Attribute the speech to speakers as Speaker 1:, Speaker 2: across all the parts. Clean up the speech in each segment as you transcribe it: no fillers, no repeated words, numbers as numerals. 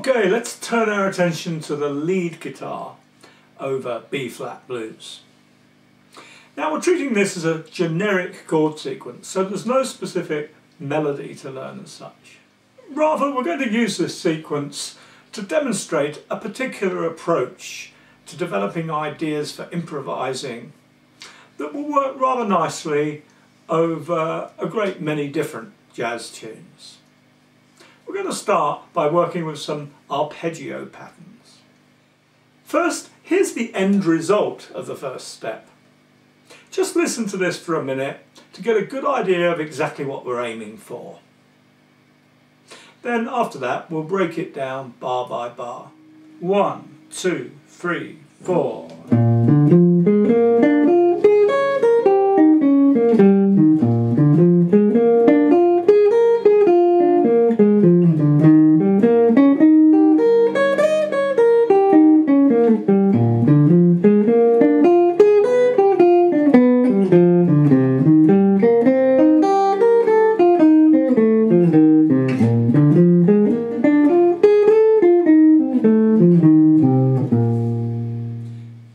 Speaker 1: Okay, let's turn our attention to the lead guitar over B-flat blues. Now we're treating this as a generic chord sequence, so there's no specific melody to learn as such. Rather, we're going to use this sequence to demonstrate a particular approach to developing ideas for improvising that will work rather nicely over a great many different jazz tunes. We're going to start by working with some arpeggio patterns. First, here's the end result of the first step. Just listen to this for a minute to get a good idea of exactly what we're aiming for. Then after that, we'll break it down bar by bar. 1, 2, 3, 4.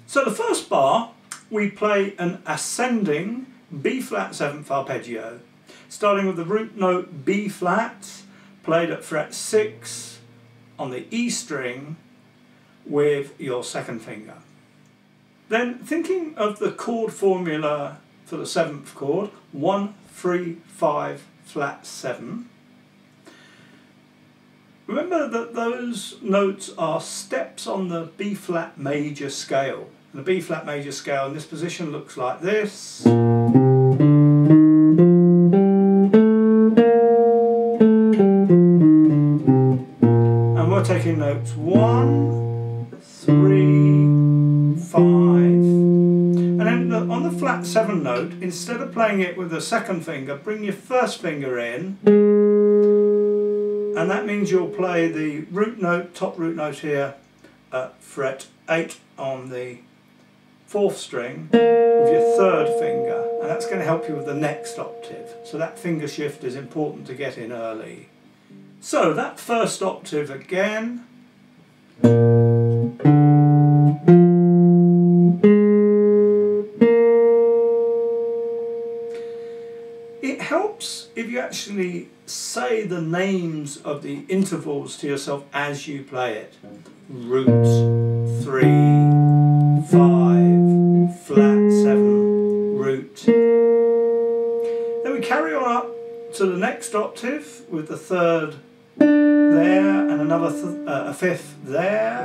Speaker 1: So the first bar, we play an ascending B-flat 7th arpeggio, starting with the root note B-flat, played at fret 6 on the E string with your second finger. Then thinking of the chord formula for the 7th chord, 1, 3, 5, flat 7. Remember that those notes are steps on the B-flat major scale. The B-flat major scale in this position looks like this. And we're taking notes 1, 3, 5. And then on the flat 7 note, instead of playing it with the second finger, bring your first finger in. And that means you'll play the root note, top root note here at fret 8 on the 4th string with your third finger, and that's going to help you with the next octave. So that finger shift is important to get in early. So that first octave again. It helps if you actually say the names of the intervals to yourself as you play it. Root 3, 5, flat 7, root. Then we carry on up to the next octave with the third there and another a fifth there.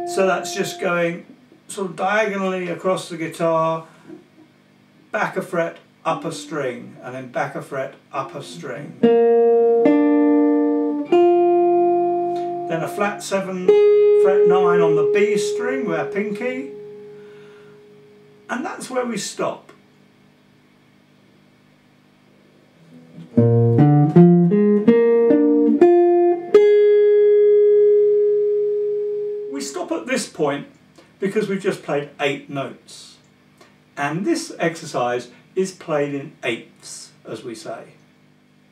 Speaker 1: So that's just going sort of diagonally across the guitar, back a fret, up a string, and then back a fret, up a string. Then a flat 7, fret 9 on the B string with our pinky, and that's where we stop. We stop at this point because we've just played 8 notes, and this exercise is played in eighths, as we say.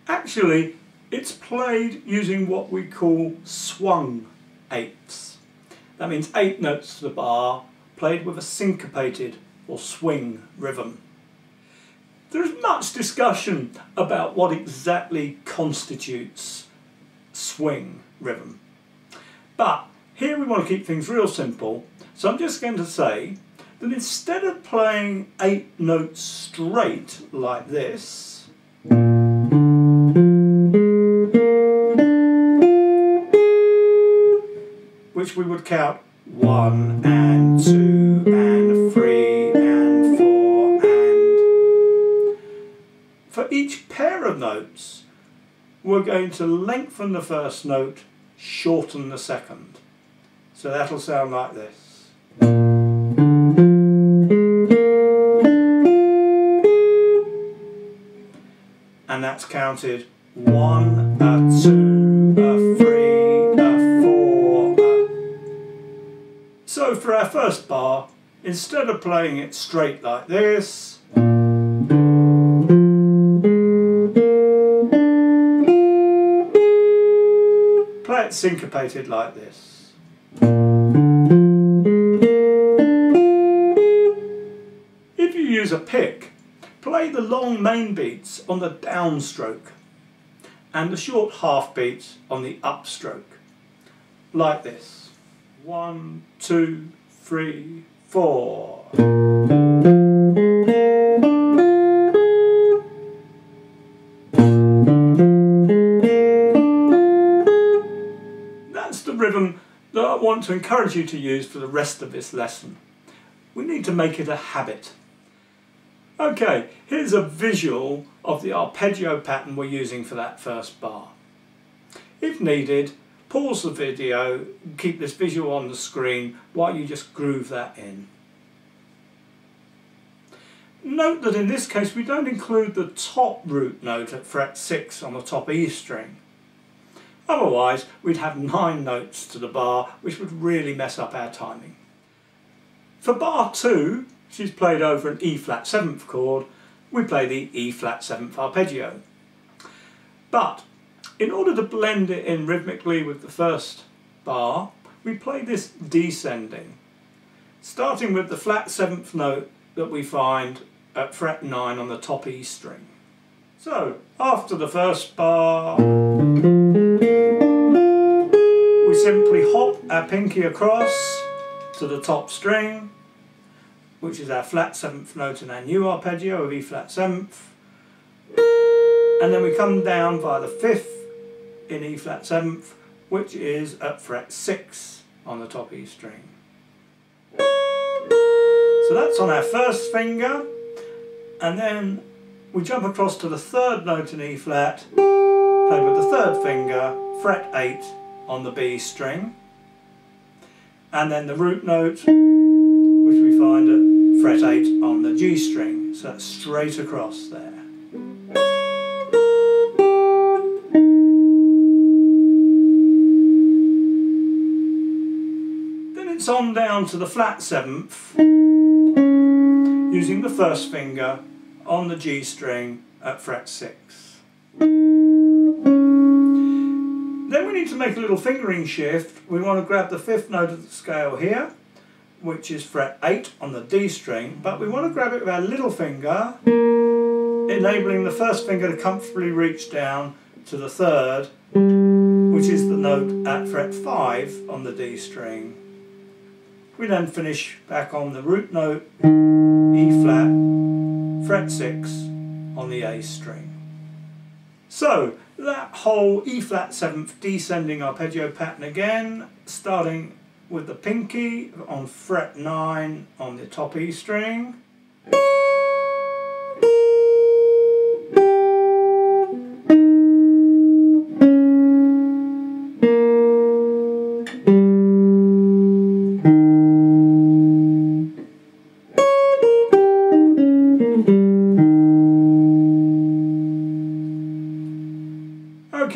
Speaker 1: Actually, it's played using what we call swung eighths. That means 8 notes to the bar, played with a syncopated or swing rhythm. There is much discussion about what exactly constitutes swing rhythm. But here we want to keep things real simple, so I'm just going to say that instead of playing 8 notes straight like this, which we would count 1 and 2 and 3 and 4 and... For each pair of notes, we're going to lengthen the first note, shorten the second. So that'll sound like this. And that's counted 1, 2, 3, 4. So for our first bar, instead of playing it straight like this, play it syncopated like this. If you use a pick, play the long main beats on the downstroke and the short half beats on the upstroke, like this. 1, 2, 3, 4. That's the rhythm that I want to encourage you to use for the rest of this lesson. We need to make it a habit. Okay, here's a visual of the arpeggio pattern we're using for that first bar. If needed, pause the video, keep this visual on the screen while you just groove that in. Note that in this case we don't include the top root note at fret 6 on the top E string. Otherwise we'd have 9 notes to the bar, which would really mess up our timing. For bar 2, which is played over an E flat 7th chord, we play the E flat 7th arpeggio. But in order to blend it in rhythmically with the first bar, we play this descending, starting with the flat 7th note that we find at fret 9 on the top E string. So after the first bar, we simply hop our pinky across to the top string, which is our flat 7th note in our new arpeggio of E flat 7th, and then we come down via the 5th in E flat 7th, which is at fret 6 on the top E string. So that's on our first finger, and then we jump across to the 3rd note in E flat, played with the 3rd finger, fret 8 on the B string, and then the root note, which we find at fret 8 on the G string, so that's straight across there. Then it's on down to the flat 7th, using the 1st finger on the G string at fret 6. Then we need to make a little fingering shift. We want to grab the 5th note of the scale here, which is fret 8 on the D string, but we want to grab it with our little finger, enabling the 1st finger to comfortably reach down to the 3rd, which is the note at fret 5 on the D string. We then finish back on the root note, E flat, fret 6 on the A string. So that whole E flat 7th descending arpeggio pattern again, starting with the pinky on fret 9 on the top E string,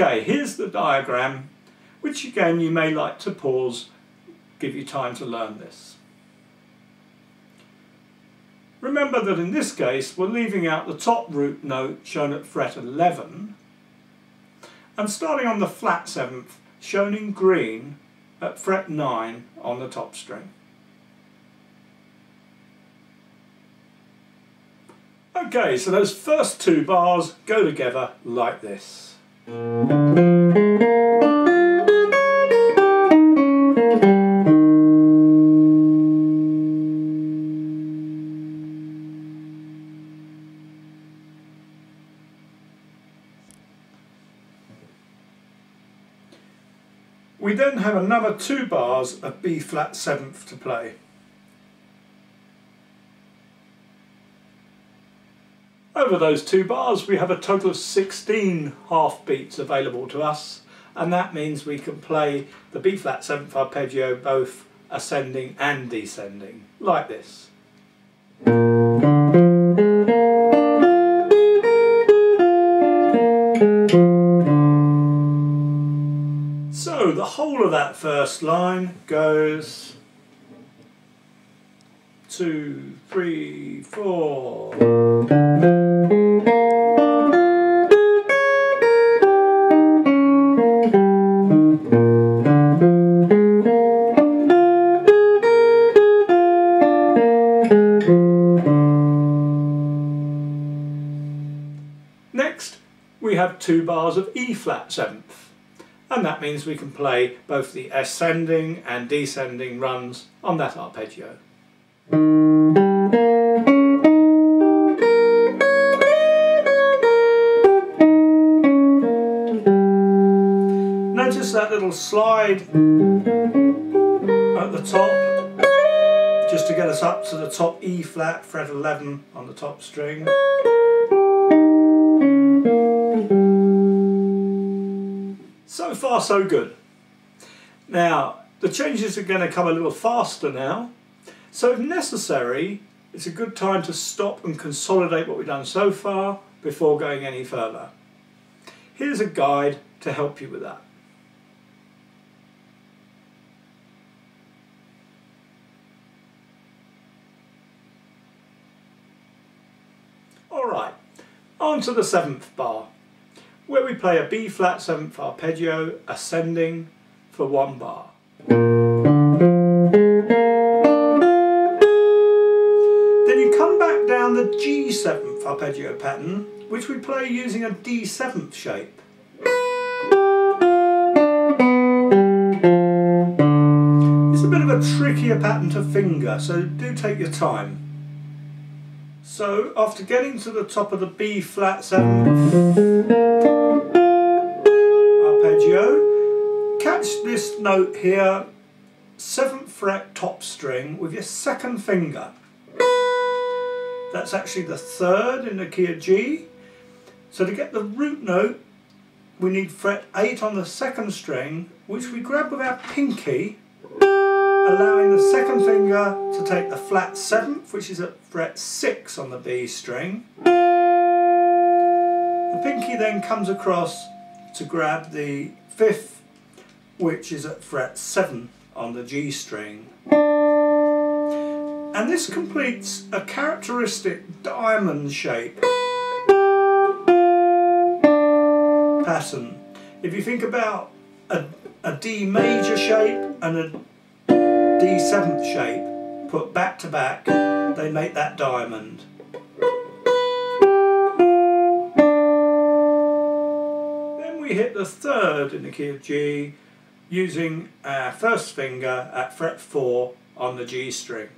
Speaker 1: Okay, here's the diagram, which again you may like to pause, give you time to learn this. Remember that in this case we're leaving out the top root note shown at fret 11 and starting on the flat 7th shown in green at fret 9 on the top string. Okay, so those first 2 bars go together like this. We then have another 2 bars of B flat 7th to play. Over those 2 bars we have a total of 16 half beats available to us, and that means we can play the B flat 7th arpeggio both ascending and descending, like this. So the whole of that first line goes 2, 3, 4. have 2 bars of E flat 7th, and that means we can play both the ascending and descending runs on that arpeggio. Notice that little slide at the top, just to get us up to the top E flat, fret 11 on the top string. So far so good. Now the changes are going to come a little faster now, so if necessary it's a good time to stop and consolidate what we've done so far before going any further. Here's a guide to help you with that. Alright, on to the 7th bar, where we play a B flat 7th arpeggio ascending for 1 bar. Then you come back down the G 7th arpeggio pattern, which we play using a D 7th shape. It's a bit of a trickier pattern to finger, so do take your time. So after getting to the top of the B flat 7th arpeggio, catch this note here, 7th fret top string with your 2nd finger. That's actually the 3rd in the key of G. So to get the root note we need fret 8 on the 2nd string, which we grab with our pinky, allowing the 2nd finger to take the flat 7th, which is at fret 6 on the B string. The pinky then comes across to grab the 5th, which is at fret 7 on the G string. And this completes a characteristic diamond shape pattern. If you think about a D major shape and a D 7th shape put back to back, they make that diamond. Then we hit the 3rd in the key of G using our 1st finger at fret 4 on the G string.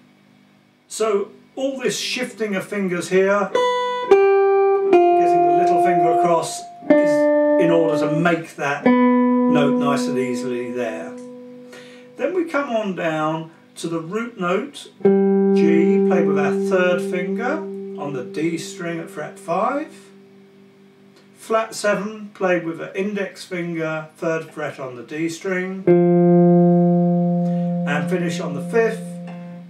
Speaker 1: So all this shifting of fingers here, getting the little finger across, is in order to make that note nice and easily there. Then we come on down to the root note, G, played with our 3rd finger on the D string at fret 5. Flat 7, played with an index finger, 3rd fret on the D string. And finish on the 5th,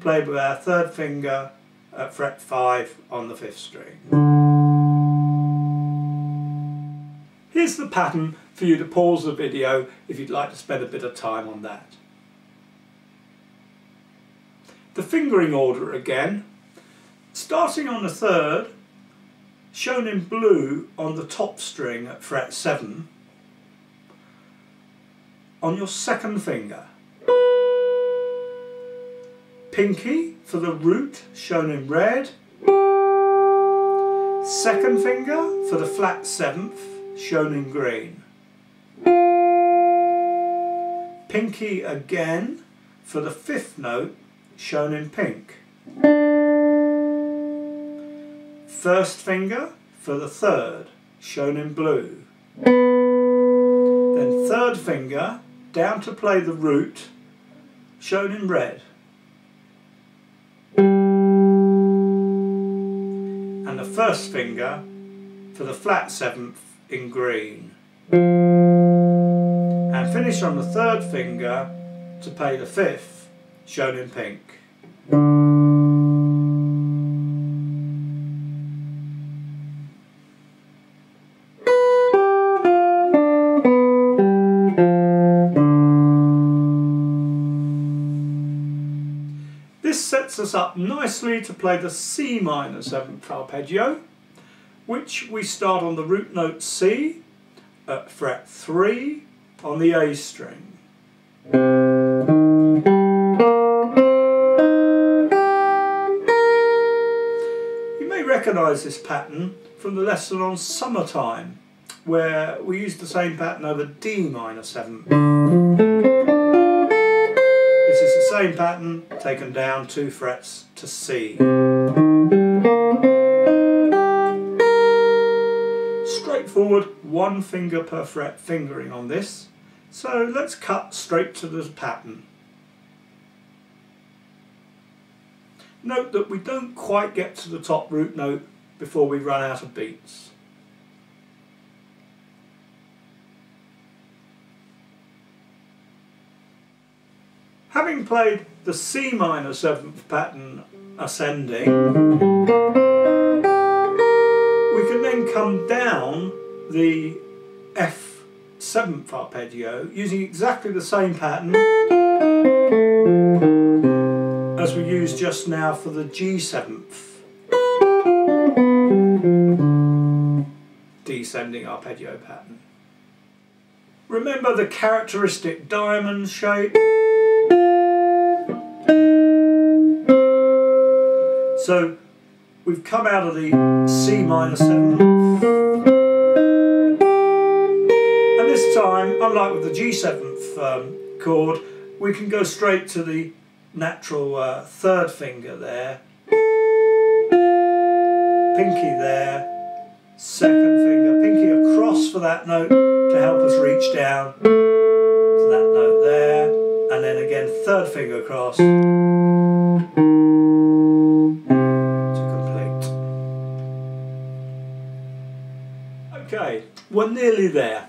Speaker 1: played with our 3rd finger at fret 5 on the 5th string. Here's the pattern for you to pause the video if you'd like to spend a bit of time on that. The fingering order again, starting on the 3rd, shown in blue on the top string at fret 7, on your 2nd finger. Pinky for the root, shown in red. 2nd finger for the flat 7th, shown in green. Pinky again for the 5th note, shown in pink. 1st finger for the 3rd, shown in blue. Then 3rd finger down to play the root, shown in red. And the 1st finger for the flat 7th in green. And finish on the 3rd finger to play the 5th, shown in pink. This sets us up nicely to play the C minor 7th arpeggio, which we start on the root note C at fret 3 on the A string. You may recognise this pattern from the lesson on Summertime, where we use the same pattern over D minor 7th. This is the same pattern taken down 2 frets to C. Straightforward, 1 finger per fret fingering on this. So let's cut straight to the pattern. Note that we don't quite get to the top root note before we run out of beats. Having played the C minor 7th pattern ascending, we can then come down the F7th arpeggio using exactly the same pattern as we used just now for the G7th descending arpeggio pattern. Remember the characteristic diamond shape? So we've come out of the C minor 7th, and this time, unlike with the G7th chord, we can go straight to the natural 3rd finger there, pinky there, 2nd finger, pinky across for that note to help us reach down to that note there, and then again 3rd finger across to complete. Okay, we're nearly there.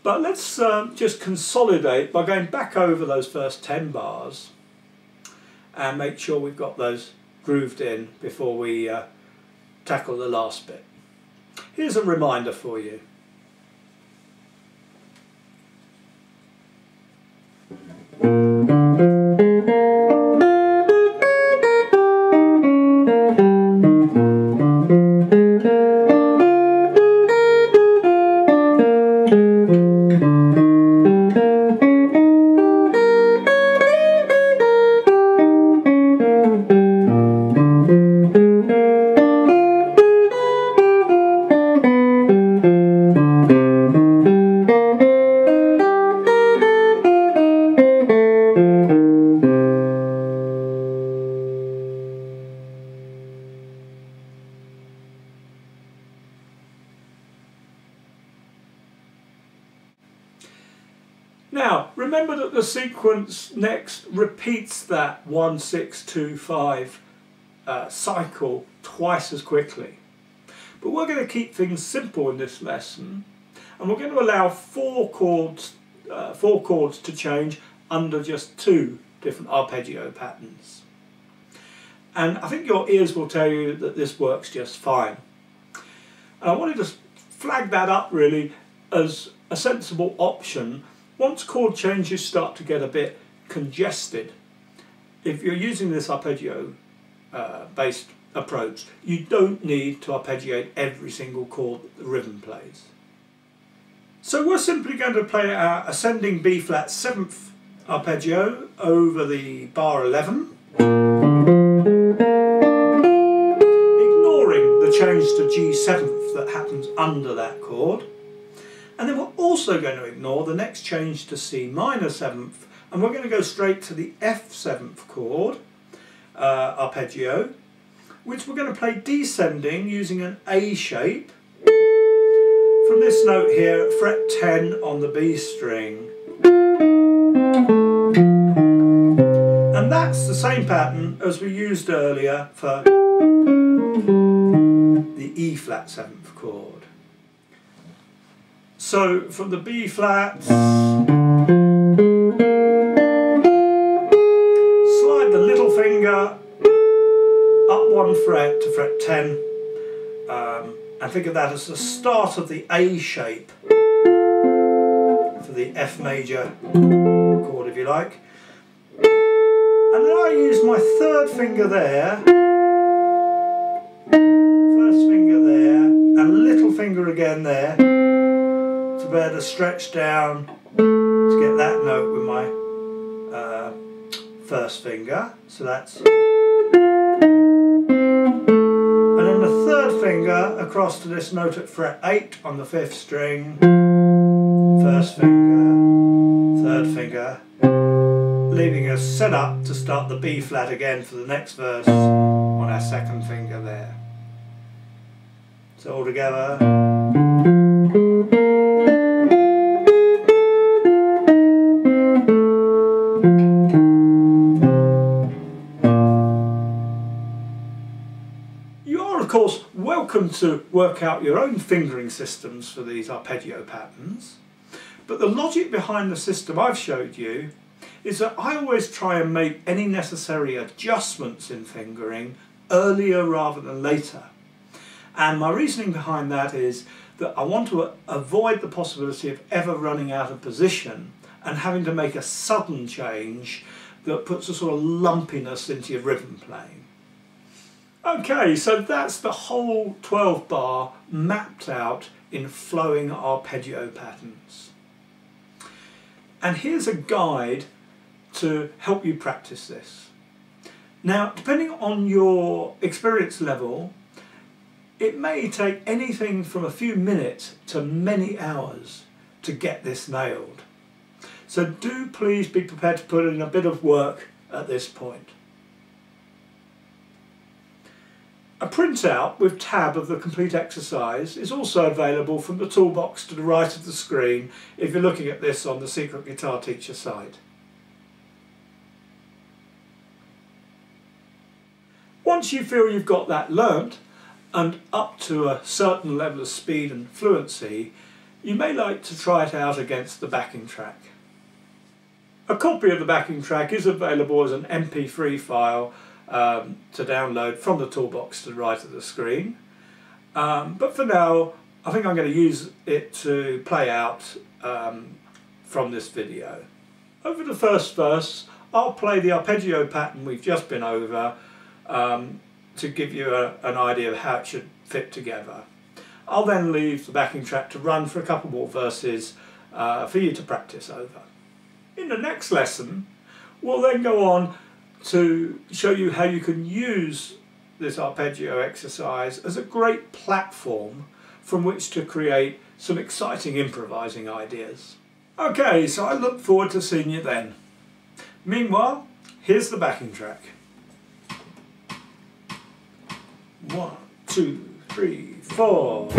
Speaker 1: But let's just consolidate by going back over those first 10 bars and make sure we've got those grooved in before we tackle the last bit. Here's a reminder for you. Now, remember that the sequence next repeats that 1-6-2-5 cycle twice as quickly. But we're going to keep things simple in this lesson, and we're going to allow four chords to change under just 2 different arpeggio patterns. And I think your ears will tell you that this works just fine. And I wanted to flag that up really as a sensible option. Once chord changes start to get a bit congested, if you're using this arpeggio based approach, you don't need to arpeggiate every single chord that the rhythm plays. So we're simply going to play our ascending B flat 7th arpeggio over the bar 11, ignoring the change to G7th that happens under that chord. And then we're also going to ignore the next change to C minor 7th, and we're going to go straight to the F7th chord arpeggio, which we're going to play descending using an A shape from this note here at fret 10 on the B string. And that's the same pattern as we used earlier for the E flat 7th chord. So from the B flat, slide the little finger up 1 fret to fret 10, and think of that as the start of the A shape for the F major chord, if you like. And then I use my 3rd finger there, 1st finger there, and little finger again there, to be able to stretch down to get that note with my 1st finger. So that's, and then the 3rd finger across to this note at fret 8 on the 5th string, first finger, third finger, leaving us set up to start the B flat again for the next verse on our second finger there. So all together. You are, of course, welcome to work out your own fingering systems for these arpeggio patterns, but the logic behind the system I've showed you is that I always try and make any necessary adjustments in fingering earlier rather than later. And my reasoning behind that is that I want to avoid the possibility of ever running out of position and having to make a sudden change that puts a sort of lumpiness into your rhythm playing. Okay, so that's the whole 12 bar mapped out in flowing arpeggio patterns. And here's a guide to help you practice this. Now, depending on your experience level, it may take anything from a few minutes to many hours to get this nailed. So do please be prepared to put in a bit of work at this point. A printout with tab of the complete exercise is also available from the toolbox to the right of the screen if you're looking at this on the Secret Guitar Teacher site. Once you feel you've got that learnt and up to a certain level of speed and fluency, you may like to try it out against the backing track. A copy of the backing track is available as an MP3 file to download from the toolbox to the right of the screen. But for now, I think I'm going to use it to play out from this video. Over the first verse, I'll play the arpeggio pattern we've just been over to give you an idea of how it should fit together. I'll then leave the backing track to run for a couple more verses for you to practice over. In the next lesson, we'll then go on to show you how you can use this arpeggio exercise as a great platform from which to create some exciting improvising ideas. Okay, so I look forward to seeing you then. Meanwhile, here's the backing track. 1, 2, 3, 4.